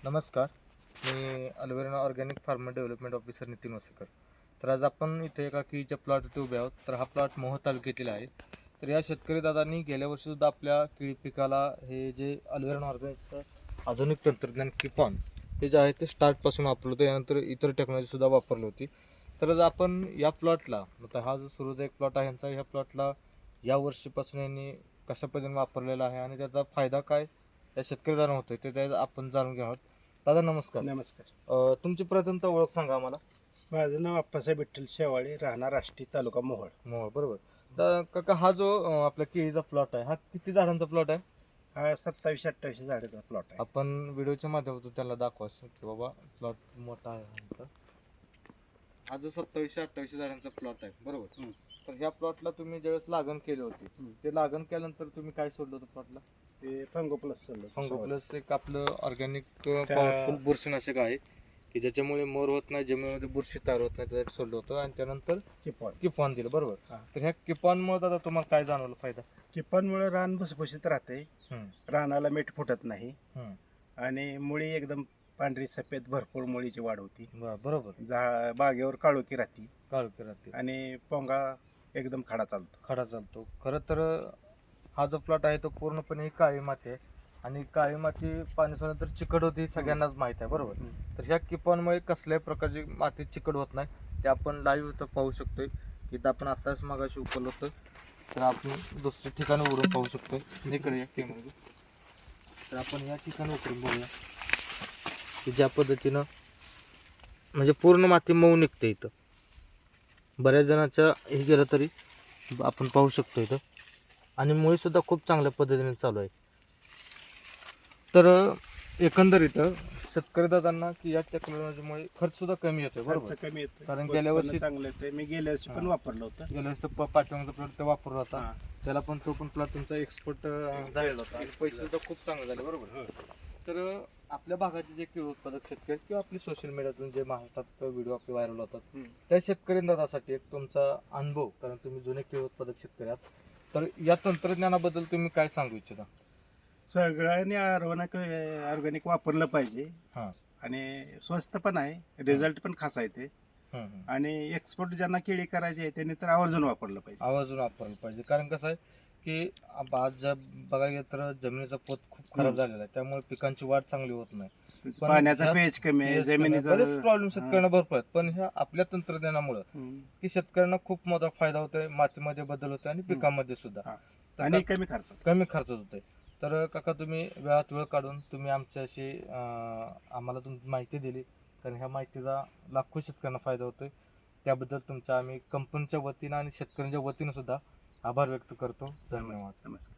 नमस्कार. मी अल्वेरा organic farmer development officer Nitin Wasekar. तर आज आपण इथे एका केळीच्या प्लॉट उभे आहोत. तर हा प्लॉट मोहोळ तालुक्यातील आहे. तर या शेतकरी दादांनी गेल्या वर्षीसुद्धा आपल्या केळी पिकाला हे जे अल्वेरा ऑर्गॅनिकचं आधुनिक तंत्रज्ञान किपॉन हे जे आहे ते स्टार्टपासून वापरलं होतं. यानंतर इतर टेक्नॉलॉजीसुद्धा वापरली होती. तर आज आपण या प्लॉटला आता हा जो सुरूचा एक प्लॉट आहे यांचा, ह्या प्लॉटला या वर्षीपासून यांनी कशा पद्धतीने वापरलेला आहे आणि त्याचा फायदा काय या शेतकरी दारांना होतोय ते आपण जाणून घेऊ आहोत. दादा नमस्कार. नमस्कार. तुमची प्रथमतः ओळख सांगा आम्हाला. माझं नाव अप्पासाहेब विठ्ठल शेवाळे, राहणार आष्टी, तालुका मोहोळ. मोहोळ, बरोबर. तर काका हा जो आपला केळीचा प्लॉट आहे, हा किती झाडांचा प्लॉट आहे? हा 27-28 झाडाचा प्लॉट आहे. आपण व्हिडिओच्या माध्यमातून त्यांना दाखवा की बाबा प्लॉट मोठा आहे आमचा. हा जो 27-28 झाडांचा प्लॉट आहे, बरोबर. तर ह्या प्लॉटला तुम्ही ज्यावेळेस लागण केली होती, ते लागण केल्यानंतर तुम्ही काय सोडलं होतं प्लॉटला? ते फंगो प्लस फंगो प्लस एक आपलं ऑर्गॅनिक पॉवरफुल बुरशीनाशक आहे की ज्याच्यामुळे मोर होत नाही, जमिनीमध्ये बुरशी तयार होत नाही, त्यासाठी सोडलं होतं. आणि त्यानंतर किपॉन दिलं, बरोबर. तर ह्या किपॉनमुळे आता तुम्हाला काय जाणवलं फायदा? किपॉनमुळे रान भुसभुशीत राहते, रानाला मीठ फुटत नाही आणि मुळी एकदम पांढरी सफेद भरपूर मुळीची वाढ होती. बरोबर. बागेवर काळोखी राहते आणि पोंगा एकदम खडा चालतो. खरं तर हा जो प्लॉट आहे तो पूर्णपणे ही काळी माती आहे आणि काळी माती पाण्यात तर चिकट होती, सगळ्यांनाच माहित आहे, बरोबर. तर ह्या किपॉनमुळे कसल्याही प्रकारची माती चिकट होत नाही. ते आपण लाईव्ह इथं पाहू शकतोय. इथं आपण आताच मागाशी उकललं होतं, तर आपण दुसऱ्या ठिकाणी उडून पाहू शकतोय. इकडे या कॅमेरा. तर आपण या ठिकाणी उतरून बघूया की ज्या पद्धतीनं म्हणजे पूर्ण माती मऊ निघते. इथं बऱ्याच जणांच्या हे गेलं तरी आपण पाहू शकतो इथं. आणि मुळीसुद्धा खूप चांगल्या पद्धतीने चालू आहे. तर एकंदरीत शेतकरी दादांना की या टेक्नॉलॉजीमुळे खर्चसुद्धा कमी येतोय, बरोबर. कमी येतो. कारण गेल्या वर्षी चांगलं येते. मी गेल्या वर्षी पण वापरलं होतं. गेल्या वेळेस तर पाठीमागचा प्लॉट वापरला होता, त्याला पण तो पण प्लॉट तुमचा एक्सपोर्ट झालेला होता आणि पैसे सुद्धा खूप चांगले झाले, बरोबर. तर आपल्या भागाचे जे केळी उत्पादक शेतकरी किंवा आपली सोशल मीडियातून जे मारतात व्हिडिओ आपले व्हायरल होतात, त्या शेतकरी दादासाठी एक तुमचा अनुभव, कारण तुम्ही जुने केळी उत्पादक शेतकरी आहात, तर या तंत्रज्ञानाबद्दल तुम्ही काय सांगू इच्छिता? सगळ्यांनी ऑर्गॅनिक वापरलं पाहिजे. आणि स्वस्त पण आहे, रिझल्ट पण खास आहे ते. आणि एक्सपोर्ट ज्यांना केळी करायची आहे त्यांनी तर आवर्जून वापरलं पाहिजे. कारण कसं आहे की आज बघायला गेलं तर जमिनीचा पोत खूप खराब झालेला आहे, त्यामुळे पिकांची वाढ चांगली होत नाही. पाण्याचा पेज कमी आहे, जमिनीचा बरेच प्रॉब्लेम शेतकऱ्यांना भरपूर आहेत. पण ह्या आपल्या तंत्रज्ञानामुळे की शेतकऱ्यांना खूप मोठा फायदा होतोय, मातीमध्ये बदल होतोय आणि पिकांमध्ये सुद्धा आणि कमी खर्च होतोय. तर काका तुम्ही वेळात वेळ काढून तुम्ही आमच्याशी आम्हाला तुमची माहिती दिली, कारण ह्या माहितीचा लाखो शेतकऱ्यांना फायदा होतोय. त्याबद्दल तुमचा आम्ही कंपनीच्या वतीनं आणि शेतकऱ्यांच्या वतीनं सुद्धा आभार व्यक्त करतो. धन्यवाद. नमस्कार.